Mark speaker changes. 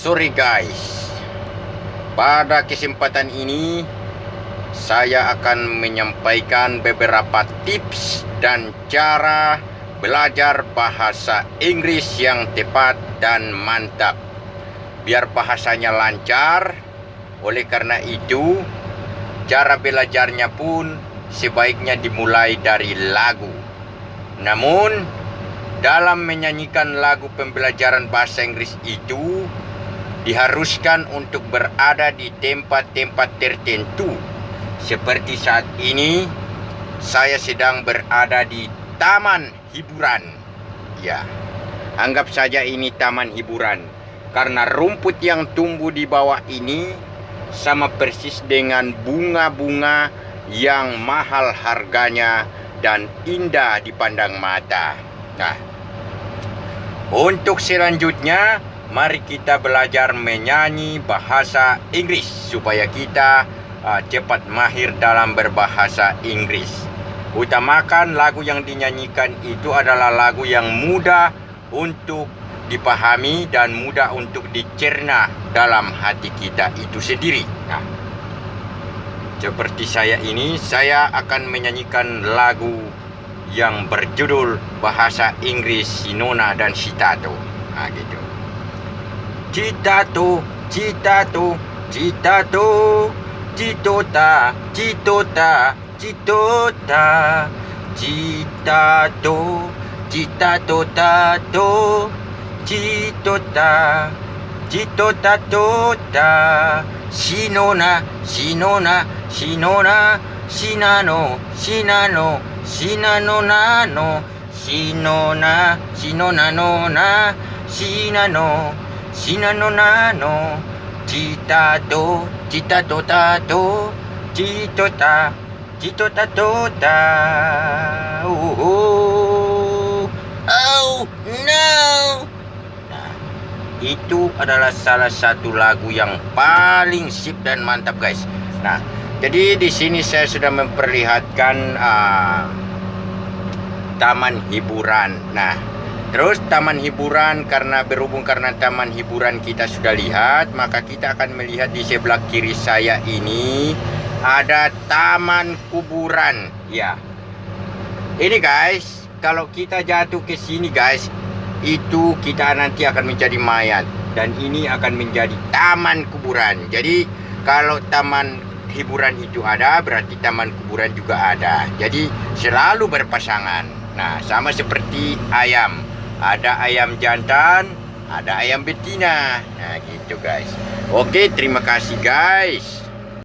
Speaker 1: Sorry guys, pada kesempatan ini saya akan menyampaikan beberapa tips dan cara belajar bahasa Inggris yang tepat dan mantap, biar bahasanya lancar. Oleh karena itu, cara belajarnya pun sebaiknya dimulai dari lagu. Namun, dalam menyanyikan lagu pembelajaran bahasa Inggris itu diharuskan untuk berada di tempat-tempat tertentu. Seperti saat ini, saya sedang berada di taman hiburan. Ya, anggap saja ini taman hiburan. Karena rumput yang tumbuh di bawah ini sama persis dengan bunga-bunga yang mahal harganya dan indah dipandang mata. Nah, untuk selanjutnya, mari kita belajar menyanyi bahasa Inggris supaya kita cepat mahir dalam berbahasa Inggris. Utamakan lagu yang dinyanyikan itu adalah lagu yang mudah untuk dipahami dan mudah untuk dicerna dalam hati kita itu sendiri. Nah, seperti saya ini, saya akan menyanyikan lagu yang berjudul bahasa Inggris si Nona dan si Tato. Nah, gitu. Citato, citato, citato, citota, citota, citota, citato, citato, tato, citota, citota, tota, sinona, sinona, sinona, sinano, sinano, sinano, nano, sinona, sinona, nona, sinano, sinano, nano, citato, citato, tato, citota, citota, tota. Oh no. Nah, itu adalah salah satu lagu yang paling sip dan mantap, guys. Nah, jadi di sini saya sudah memperlihatkan taman hiburan. Nah, terus taman hiburan, karena taman hiburan kita sudah lihat, maka kita akan melihat di sebelah kiri saya ini ada taman kuburan. Ya, ini guys, kalau kita jatuh ke sini guys, itu kita nanti akan menjadi mayat, dan ini akan menjadi taman kuburan. Jadi kalau taman hiburan itu ada, berarti taman kuburan juga ada. Jadi selalu berpasangan. Nah, sama seperti ayam, ada ayam jantan, ada ayam betina. Nah, gitu guys. Oke, terima kasih guys.